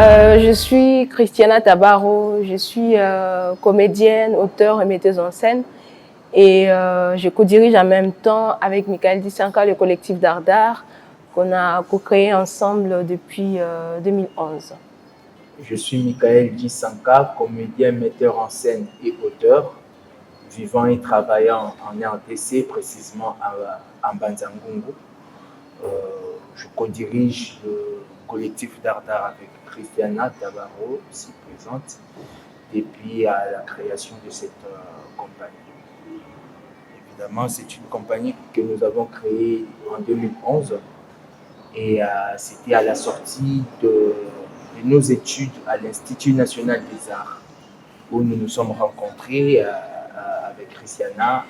Je suis Christiana Tabarot, je suis comédienne, auteure et metteuse en scène et je co-dirige en même temps avec Michael Disanka le collectif Dardar qu'on a co-créé ensemble depuis 2011. Je suis Michael Disanka, comédien, metteur en scène et auteur, vivant et travaillant en RDC, précisément en Banzangungu. Je co-dirige le collectif Dardar avec Christiana Tabarot, ici présente, depuis la création de cette compagnie. Évidemment, c'est une compagnie que nous avons créée en 2011 et c'était à la sortie de nos études à l'Institut national des arts où nous nous sommes rencontrés avec Christiana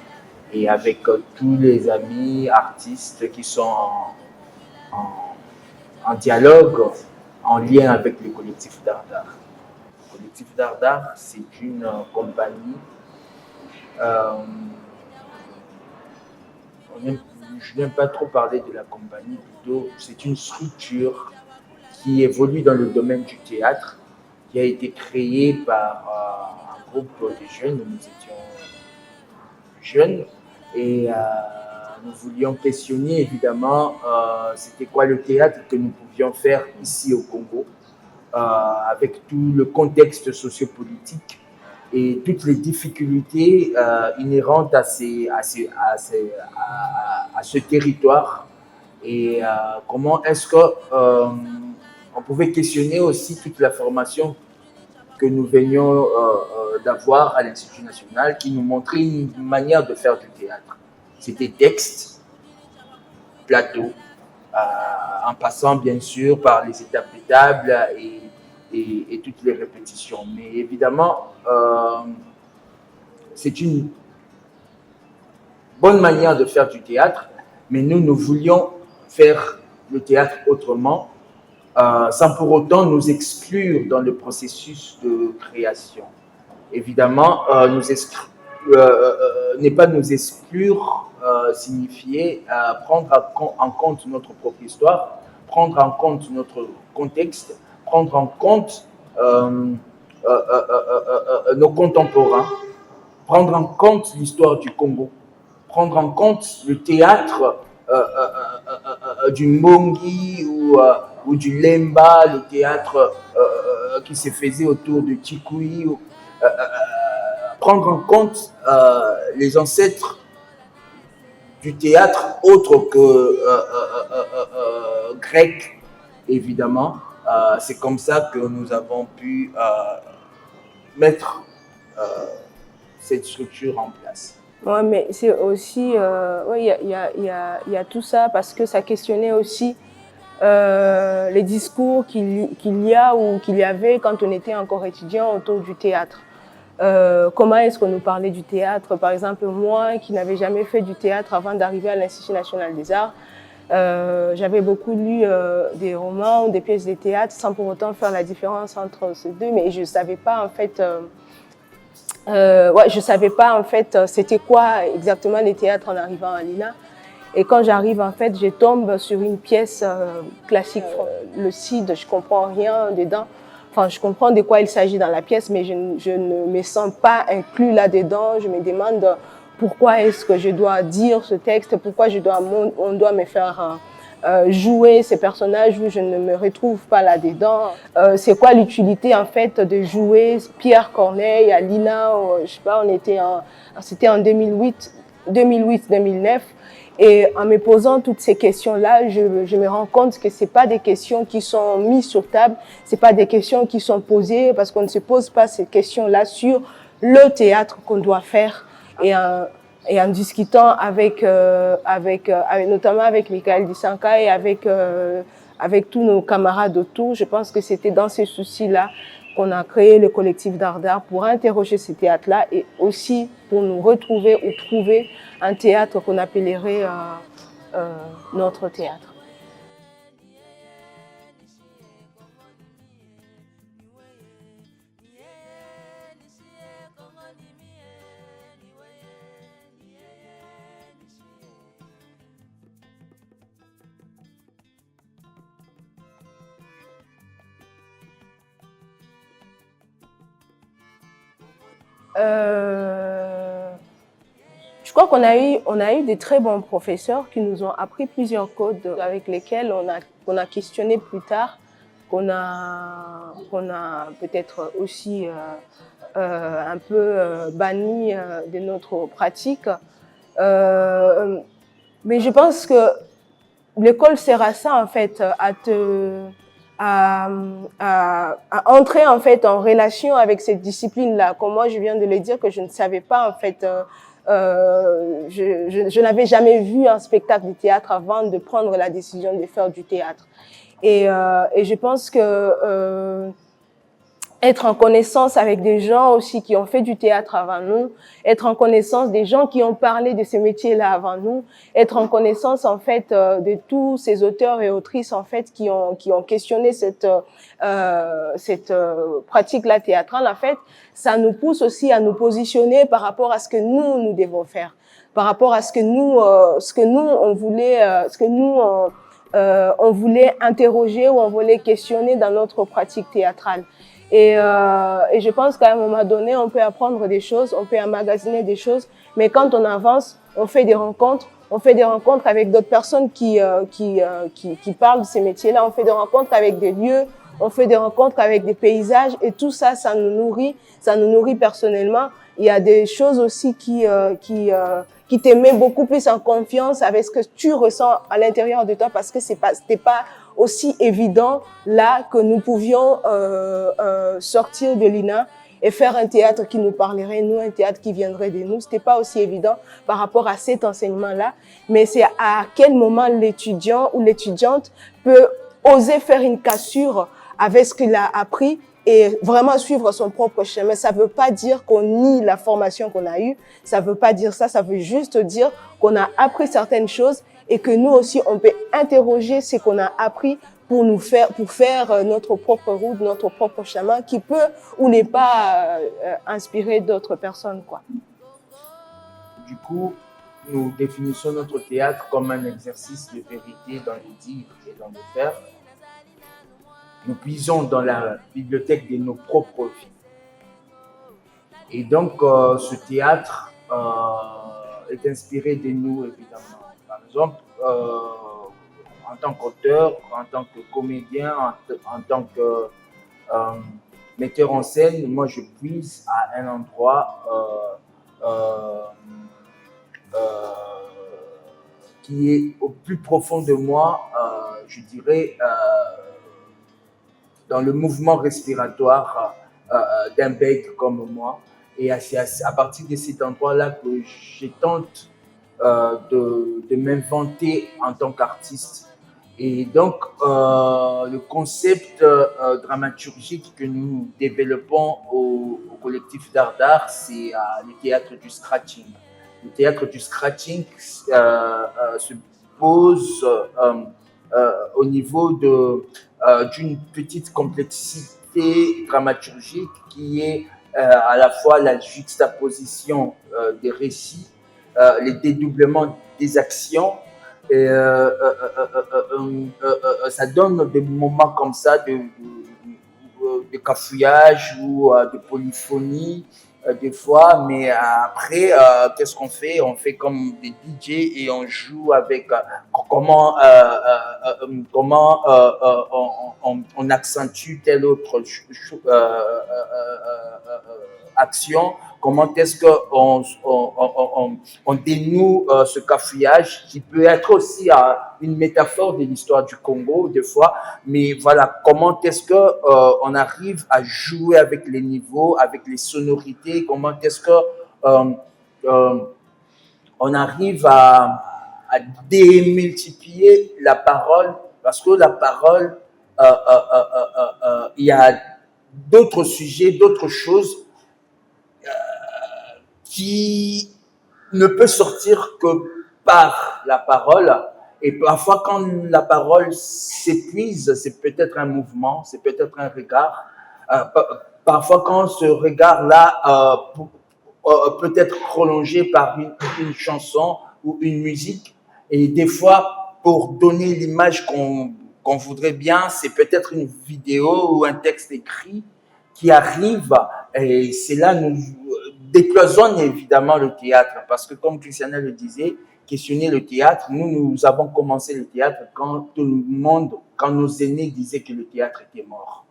et avec tous les amis artistes qui sont en dialogue, en lien avec le collectif Dardar. Le collectif Dardar, c'est une compagnie. Je n'aime pas trop parler de la compagnie, plutôt c'est une structure qui évolue dans le domaine du théâtre, qui a été créée par un groupe de jeunes. Nous étions jeunes et nous voulions questionner évidemment c'était quoi le théâtre que nous pouvions faire ici au Congo, avec tout le contexte sociopolitique et toutes les difficultés inhérentes à ce territoire et comment est-ce que on pouvait questionner aussi toute la formation que nous venions d'avoir à l'Institut national qui nous montrait une manière de faire du théâtre. C'était texte, plateau, en passant bien sûr par les étapes de table et toutes les répétitions. Mais évidemment, c'est une bonne manière de faire du théâtre, mais nous voulions faire le théâtre autrement, sans pour autant nous exclure dans le processus de création. Évidemment, n'est pas nous exclure signifier prendre en compte notre propre histoire, prendre en compte notre contexte, prendre en compte nos contemporains, prendre en compte l'histoire du Congo, prendre en compte le théâtre du Mongi ou du Lemba, le théâtre qui se faisait autour de Tikui, prendre en compte les ancêtres du théâtre autre que grec, évidemment. C'est comme ça que nous avons pu mettre cette structure en place. Ouais, mais c'est aussi, ouais, il y a tout ça parce que ça questionnait aussi les discours qu'il y a ou qu'il y avait quand on était encore étudiant autour du théâtre. Comment est-ce qu'on nous parlait du théâtre? Par exemple, moi qui n'avais jamais fait du théâtre avant d'arriver à l'Institut national des arts, j'avais beaucoup lu des romans ou des pièces de théâtre sans pour autant faire la différence entre ces deux, mais je savais pas en fait. Ouais, je savais pas en fait c'était quoi exactement les théâtres en arrivant à l'INA. Et quand j'arrive en fait, je tombe sur une pièce classique, le Cid, je comprends rien dedans. Enfin, je comprends de quoi il s'agit dans la pièce, mais je ne me sens pas inclus là-dedans. Je me demande pourquoi est-ce que je dois dire ce texte, pourquoi on doit me faire jouer ces personnages où je ne me retrouve pas là-dedans. C'est quoi l'utilité en fait de jouer Pierre Corneille à l'INA, je sais pas, c'était en 2008-2009. Et en me posant toutes ces questions-là, je me rends compte que c'est pas des questions qui sont mises sur table, c'est pas des questions qui sont posées parce qu'on ne se pose pas ces questions-là sur le théâtre qu'on doit faire. Et en discutant notamment avec Michael Disanka et avec tous nos camarades autour, je pense que c'était dans ces soucis-là qu'on a créé le collectif Dardar pour interroger ces théâtres-là et aussi pour nous retrouver ou trouver un théâtre qu'on appellerait notre théâtre. Je crois on a eu des très bons professeurs qui nous ont appris plusieurs codes avec lesquels on a questionné plus tard, qu'on a peut-être aussi un peu banni de notre pratique. Mais je pense que l'école sert à ça, en fait, à entrer, en fait, en relation avec cette discipline-là. Comme moi, je viens de le dire, que je ne savais pas, en fait, je n'avais jamais vu un spectacle de théâtre avant de prendre la décision de faire du théâtre. Et je pense que être en connaissance avec des gens aussi qui ont fait du théâtre avant nous, être en connaissance des gens qui ont parlé de ces métiers-là avant nous, être en connaissance en fait de tous ces auteurs et autrices en fait qui ont questionné cette pratique-là théâtrale, en fait, ça nous pousse aussi à nous positionner par rapport à ce que nous devons faire, par rapport à ce que nous on voulait interroger ou on voulait questionner dans notre pratique théâtrale. Et je pense qu'à un moment donné, on peut apprendre des choses, on peut emmagasiner des choses, mais quand on avance, on fait des rencontres avec d'autres personnes qui parlent de ces métiers-là, on fait des rencontres avec des lieux, on fait des rencontres avec des paysages, et tout ça, ça nous nourrit personnellement. Il y a des choses aussi qui te mettent beaucoup plus en confiance avec ce que tu ressens à l'intérieur de toi, parce que c'était pas aussi évident là que nous pouvions sortir de l'INA et faire un théâtre qui nous parlerait, nous, un théâtre qui viendrait de nous. C'était pas aussi évident par rapport à cet enseignement-là, mais c'est à quel moment l'étudiant ou l'étudiante peut oser faire une cassure avec ce qu'il a appris et vraiment suivre son propre chemin. Ça veut pas dire qu'on nie la formation qu'on a eue, ça veut pas dire ça, ça veut juste dire qu'on a appris certaines choses et que nous aussi, on peut interroger ce qu'on a appris pour faire notre propre route, notre propre chemin qui peut ou n'est pas inspirer d'autres personnes, quoi. Du coup, nous définissons notre théâtre comme un exercice de vérité dans le dire et dans le faire. Nous puisons dans la bibliothèque de nos propres vies. Et donc, ce théâtre est inspiré de nous, évidemment. Par exemple, en tant qu'auteur, en tant que comédien, en tant que metteur en scène, moi je puise à un endroit qui est au plus profond de moi, je dirais, dans le mouvement respiratoire d'un bec comme moi. Et c'est à partir de cet endroit-là que je tente de m'inventer en tant qu'artiste. Et donc, le concept dramaturgique que nous développons au collectif Dardar, c'est le théâtre du scratching. Le théâtre du scratching se pose au niveau d'une petite complexité dramaturgique qui est à la fois la juxtaposition des récits, les dédoublements des actions. Et, ça donne des moments comme ça de cafouillage ou de polyphonie des fois, mais après, qu'est-ce qu'on fait? On fait comme des DJ et on joue avec comment on accentue telle autre action, comment est-ce qu'on on dénoue ce cafouillage qui peut être aussi une métaphore de l'histoire du Congo des fois, mais voilà, comment est-ce que on arrive à jouer avec les niveaux, avec les sonorités, comment est-ce que on arrive à démultiplier la parole, parce que la parole, il y a d'autres sujets, d'autres choses qui ne peut sortir que par la parole. Et parfois, quand la parole s'épuise, c'est peut-être un mouvement, c'est peut-être un regard. Parfois, quand ce regard-là peut être prolongé par une chanson ou une musique, et des fois, pour donner l'image qu'on voudrait bien, c'est peut-être une vidéo ou un texte écrit qui arrive, et c'est là décloisonne évidemment le théâtre, parce que comme Christiana le disait, questionner le théâtre, nous avons commencé le théâtre quand tout le monde, quand nos aînés disaient que le théâtre était mort.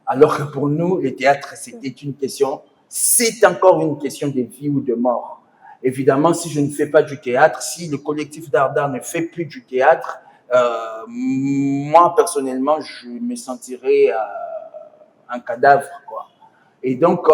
Alors que pour nous, le théâtre, c'était une question, c'est encore une question de vie ou de mort. Évidemment, si je ne fais pas du théâtre, si le collectif Dardar ne fait plus du théâtre, moi, personnellement, je me sentirais un cadavre, quoi. Et donc,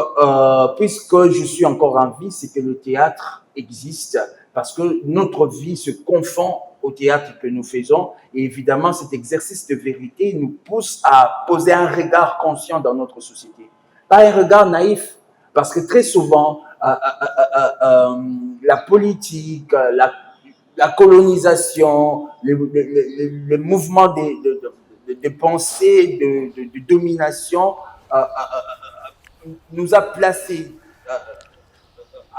puisque je suis encore en vie, c'est que le théâtre existe parce que notre vie se confond au théâtre que nous faisons. Et évidemment, cet exercice de vérité nous pousse à poser un regard conscient dans notre société. Pas un regard naïf, parce que très souvent, la politique, la colonisation, les mouvements de pensée, de domination nous a placés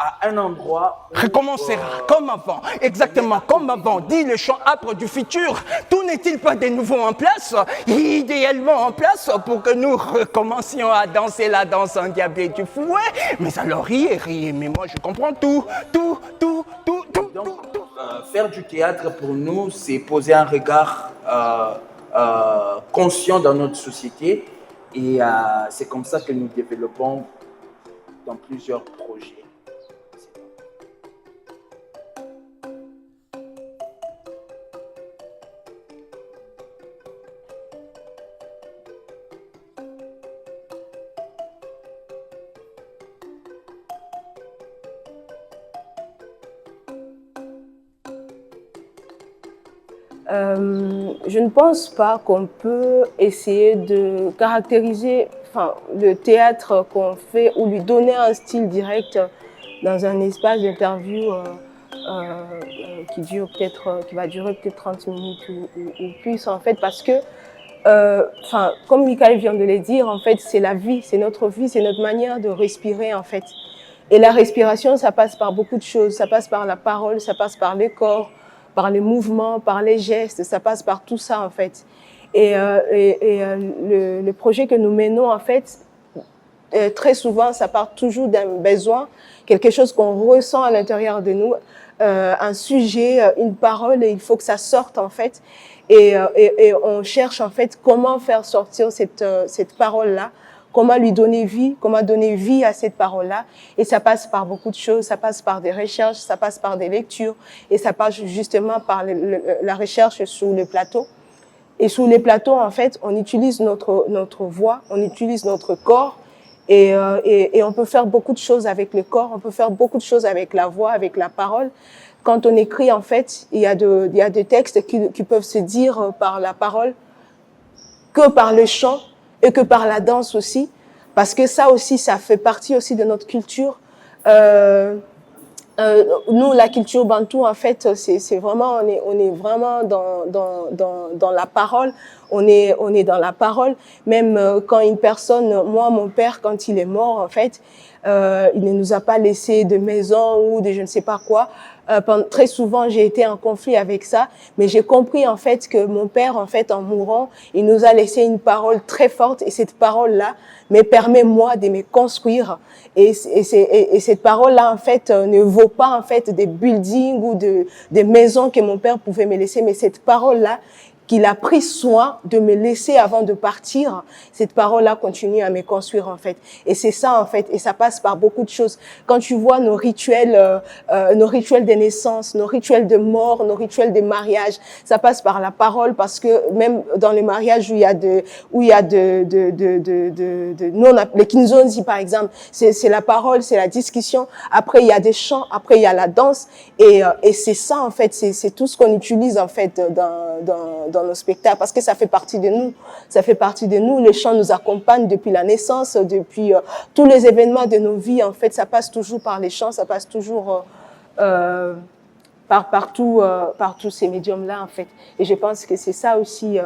à un endroit. Recommencera comme avant, exactement comme avant, dit le chant âpre du futur. Tout n'est-il pas de nouveau en place, idéalement en place, pour que nous recommencions à danser la danse endiablée du fouet? Mais alors riez, mais moi je comprends tout. Donc, faire du théâtre pour nous, c'est poser un regard conscient dans notre société. Et c'est comme ça que nous développons dans plusieurs projets. Je ne pense pas qu'on peut essayer de caractériser le théâtre qu'on fait ou lui donner un style direct dans un espace d'interview qui va durer peut-être 30 minutes ou plus, en fait, parce que comme Michael vient de le dire, en fait, c'est la vie, c'est notre manière de respirer, en fait. Et la respiration, ça passe par beaucoup de choses, ça passe par la parole, ça passe par le corps, par les mouvements, par les gestes, ça passe par tout ça, en fait. Et le projet que nous menons, en fait, très souvent, ça part toujours d'un besoin, quelque chose qu'on ressent à l'intérieur de nous, un sujet, une parole, et il faut que ça sorte, en fait. Et on cherche, en fait, comment faire sortir cette parole-là, comment lui donner vie, comment donner vie à cette parole-là. Et ça passe par beaucoup de choses, ça passe par des recherches, ça passe par des lectures, et ça passe justement par la recherche sur le plateau. Et sur les plateaux, en fait, on utilise notre voix, on utilise notre corps, et on peut faire beaucoup de choses avec le corps, on peut faire beaucoup de choses avec la voix, avec la parole. Quand on écrit, en fait, il y a des textes qui peuvent se dire par la parole, que par le chant et que par la danse aussi, parce que ça aussi, ça fait partie aussi de notre culture. Nous, la culture bantou, en fait, c'est vraiment, on est vraiment dans la parole. On est dans la parole. Même quand une personne, moi, mon père, quand il est mort, en fait, il ne nous a pas laissé de maison ou de je ne sais pas quoi. Très souvent, j'ai été en conflit avec ça, mais j'ai compris en fait que mon père, en fait, en mourant, il nous a laissé une parole très forte, et cette parole-là me permet moi de me construire. Et cette parole-là, en fait, ne vaut pas en fait des buildings ou des maisons que mon père pouvait me laisser, mais cette parole-là qu'il a pris soin de me laisser avant de partir, cette parole-là continue à me construire, en fait. Et c'est ça, en fait, et ça passe par beaucoup de choses. Quand tu vois nos rituels de naissance, nos rituels de mort, nos rituels de mariage, ça passe par la parole, parce que même dans les mariages où il y a les kinzonzi, par exemple, c'est la parole, c'est la discussion. Après, il y a des chants, après, il y a la danse, et c'est ça, en fait, c'est tout ce qu'on utilise, en fait, dans nos spectacles, parce que ça fait partie de nous. Ça fait partie de nous. Les chants nous accompagnent depuis la naissance, depuis tous les événements de nos vies. En fait, ça passe toujours par les chants, ça passe toujours par tous ces médiums-là, en fait. Et je pense que c'est ça aussi,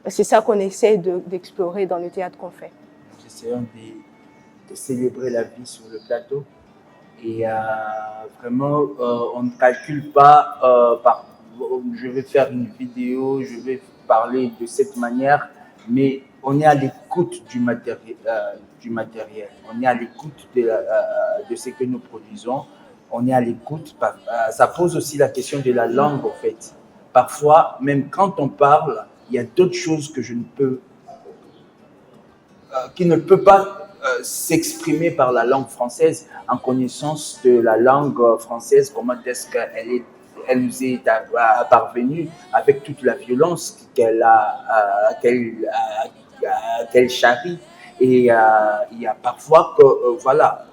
c'est ça qu'on essaie d'explorer dans le théâtre qu'on fait. Essayons de célébrer la vie sur le plateau. Et vraiment, on ne calcule pas je vais faire une vidéo, je vais parler de cette manière, mais on est à l'écoute l'écoute du matériel, on est à l'écoute de ce que nous produisons, on est à l'écoute. Ça pose aussi la question de la langue, en fait. Parfois, même quand on parle, il y a d'autres choses que qui ne peut pas s'exprimer par la langue française, en connaissance de la langue française, comment est-ce elle nous est parvenue avec toute la violence qu'elle charrie. Et il y a parfois que, voilà,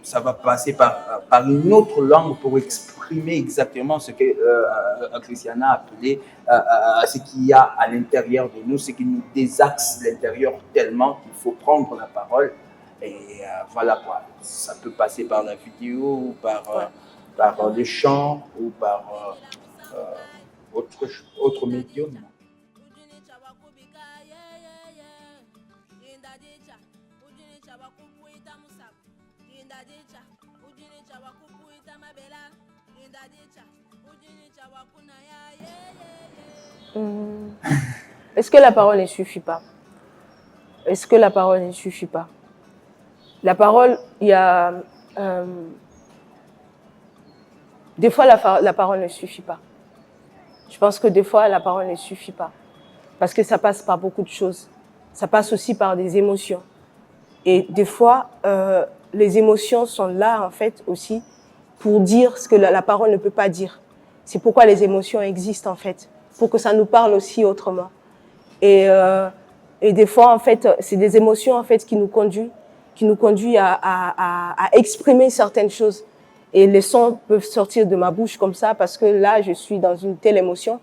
ça va passer par une autre langue pour exprimer exactement ce que Christiana a appelé ce qu'il y a à l'intérieur de nous, ce qui nous désaxe l'intérieur tellement qu'il faut prendre la parole. Et voilà quoi, ça peut passer par la vidéo ou par le chant ou par autre médium. Est-ce que la parole ne suffit pas? Est-ce que la parole ne suffit pas? La parole, il y a... des fois, la parole ne suffit pas. Je pense que des fois, la parole ne suffit pas. Parce que ça passe par beaucoup de choses. Ça passe aussi par des émotions. Et des fois, les émotions sont là, en fait, aussi, pour dire ce que la parole ne peut pas dire. C'est pourquoi les émotions existent, en fait. Pour que ça nous parle aussi autrement. Et des fois, en fait, c'est des émotions, en fait, qui nous conduisent à exprimer certaines choses. Et les sons peuvent sortir de ma bouche comme ça, parce que là, je suis dans une telle émotion.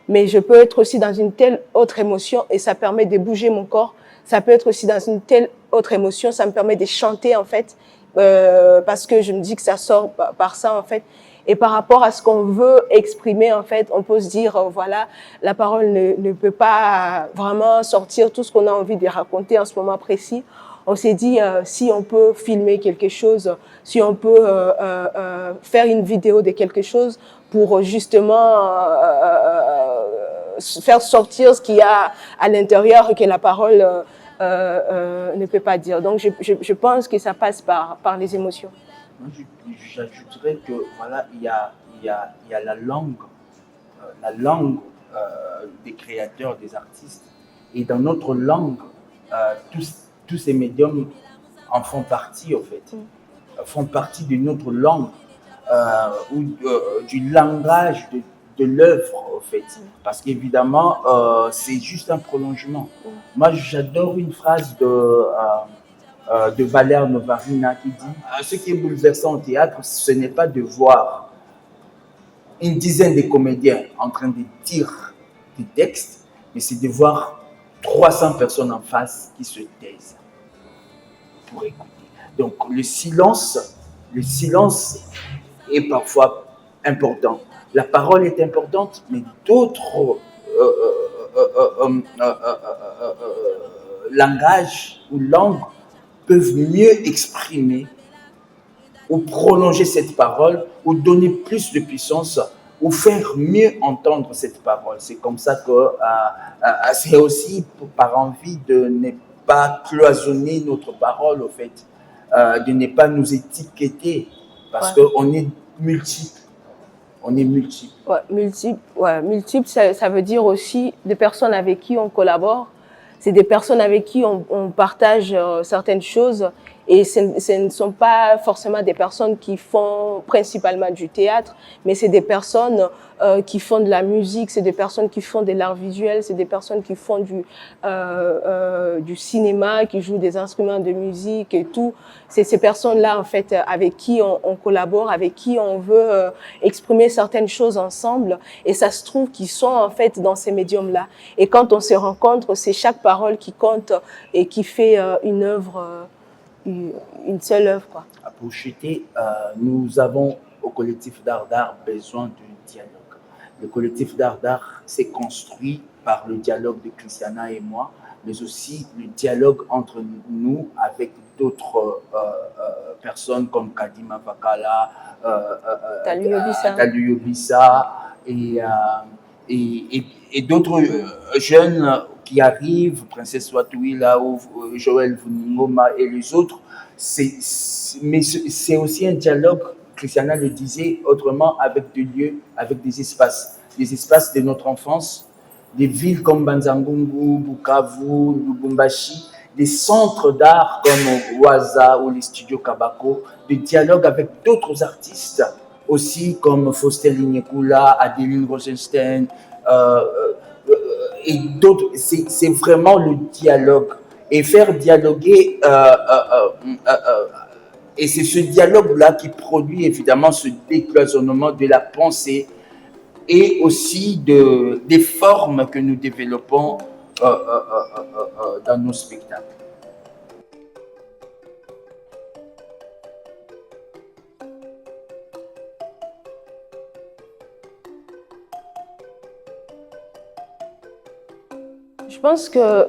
Mais je peux être aussi dans une telle autre émotion, et ça permet de bouger mon corps. Ça peut être aussi dans une telle autre émotion, ça me permet de chanter, en fait, parce que je me dis que ça sort par ça, en fait. Et par rapport à ce qu'on veut exprimer, en fait, on peut se dire, voilà, la parole ne peut pas vraiment sortir tout ce qu'on a envie de raconter en ce moment précis. On s'est dit, si on peut filmer quelque chose, si on peut faire une vidéo de quelque chose pour justement faire sortir ce qu'il y a à l'intérieur et que la parole ne peut pas dire. Donc, je pense que ça passe par les émotions. J'ajouterais que voilà, il y a la langue des créateurs, des artistes, et dans notre langue, tous ces médiums en font partie, en fait, font partie de notre langue ou du langage de l'œuvre, en fait, parce qu'évidemment, c'est juste un prolongement. Moi, j'adore une phrase de Valère Novarina qui dit « Ce qui est bouleversant au théâtre, ce n'est pas de voir une dizaine de comédiens en train de dire des textes, mais c'est de voir 300 personnes en face qui se taisent pour écouter. » Donc le silence est parfois important. La parole est importante, mais d'autres langages ou langues peuvent mieux exprimer ou prolonger cette parole ou donner plus de puissance ou faire mieux entendre cette parole. C'est comme ça que c'est aussi par envie de ne pas cloisonner notre parole, au fait, de ne pas nous étiqueter parce qu'on est multiple. On est multiple. Multiple, ça veut dire aussi des personnes avec qui on collabore. C'est des personnes avec qui on partage certaines choses. Et ce ne sont pas forcément des personnes qui font principalement du théâtre, mais c'est des personnes qui font de la musique, c'est des personnes qui font de l'art visuel, c'est des personnes qui font du cinéma, qui jouent des instruments de musique et tout. C'est ces personnes-là, en fait, avec qui on collabore, avec qui on veut exprimer certaines choses ensemble. Et ça se trouve qu'ils sont, en fait, dans ces médiums-là. Et quand on se rencontre, c'est chaque parole qui compte et qui fait une œuvre... une seule œuvre, quoi. Pour chuter, nous avons au collectif d'art besoin de dialogue. Le collectif d'art s'est construit par le dialogue de Christiana et moi, mais aussi le dialogue entre nous avec d'autres personnes comme Kadima Vakala, Talu Yobissa et d'autres jeunes qui arrivent, Princesse Watuila, Joël Vuningoma et les autres, mais c'est aussi un dialogue, Christiana le disait, autrement avec des lieux, avec des espaces de notre enfance, des villes comme Banzangungu, Bukavu, Lubumbashi, des centres d'art comme Waza ou les studios Kabako, des dialogues avec d'autres artistes aussi comme Faustin Lignekula, Adeline Rosenstein et d'autres. C'est vraiment le dialogue et faire dialoguer et c'est ce dialogue-là qui produit évidemment ce décloisonnement de la pensée et aussi des formes que nous développons dans nos spectacles. Je pense que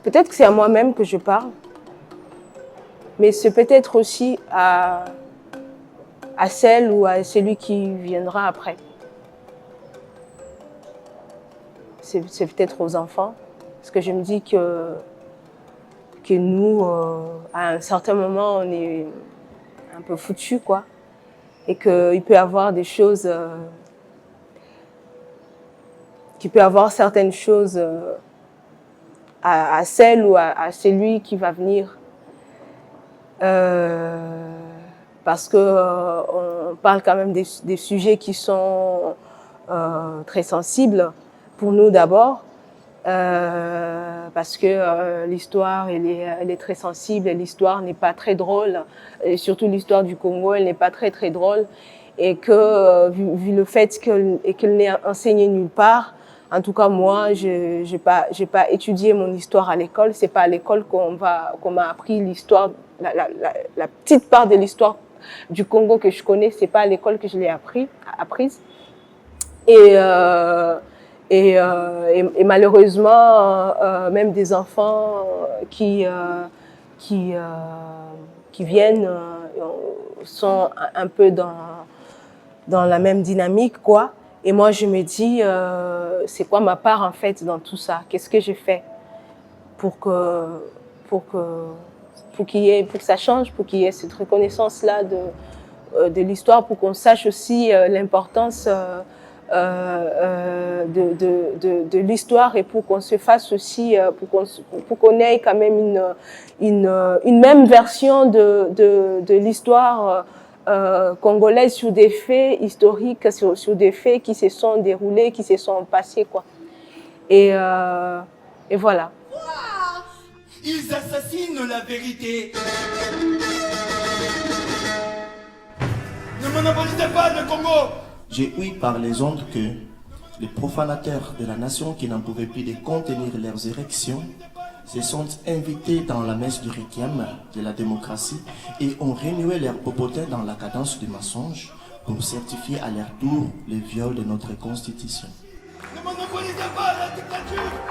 peut-être que c'est à moi-même que je parle, mais c'est peut-être aussi à celle ou à celui qui viendra après. C'est peut-être aux enfants, parce que je me dis que nous, à un certain moment, on est un peu foutus, quoi, et qu'il peut y avoir des choses, qu'il peut y avoir certaines choses à celle ou à celui qui va venir. Parce que on parle quand même des sujets qui sont très sensibles pour nous d'abord, parce que l'histoire elle est très sensible et l'histoire n'est pas très drôle, et surtout l'histoire du Congo elle n'est pas très très drôle, et que vu le fait qu'elle n'est enseignée nulle part. En tout cas, moi, j'ai pas étudié mon histoire à l'école. C'est pas à l'école qu'on m'a appris l'histoire, la petite part de l'histoire du Congo que je connais. C'est pas à l'école que je l'ai apprise. Et malheureusement, même des enfants qui viennent sont un peu dans la même dynamique, quoi. Et moi, je me dis, c'est quoi ma part en fait dans tout ça? Qu'est-ce que j'ai fait pour que ça change, pour qu'il y ait cette reconnaissance-là de l'histoire, pour qu'on sache aussi l'importance de l'histoire, et pour qu'on se fasse aussi, pour qu'on ait quand même une même version de l'histoire congolaise sur des faits historiques, sur des faits qui se sont déroulés, qui se sont passés, quoi. Et voilà. Ils assassinent la vérité. Ne monopolisez pas le Congo. J'ai ouï par les ondes que les profanateurs de la nation qui n'en pouvaient plus de contenir leurs érections se sont invités dans la messe du Requiem de la démocratie et ont remué leurs popotins dans la cadence du mensonge pour certifier à leur tour le viol de notre constitution. Ne monopolisez pas la dictature.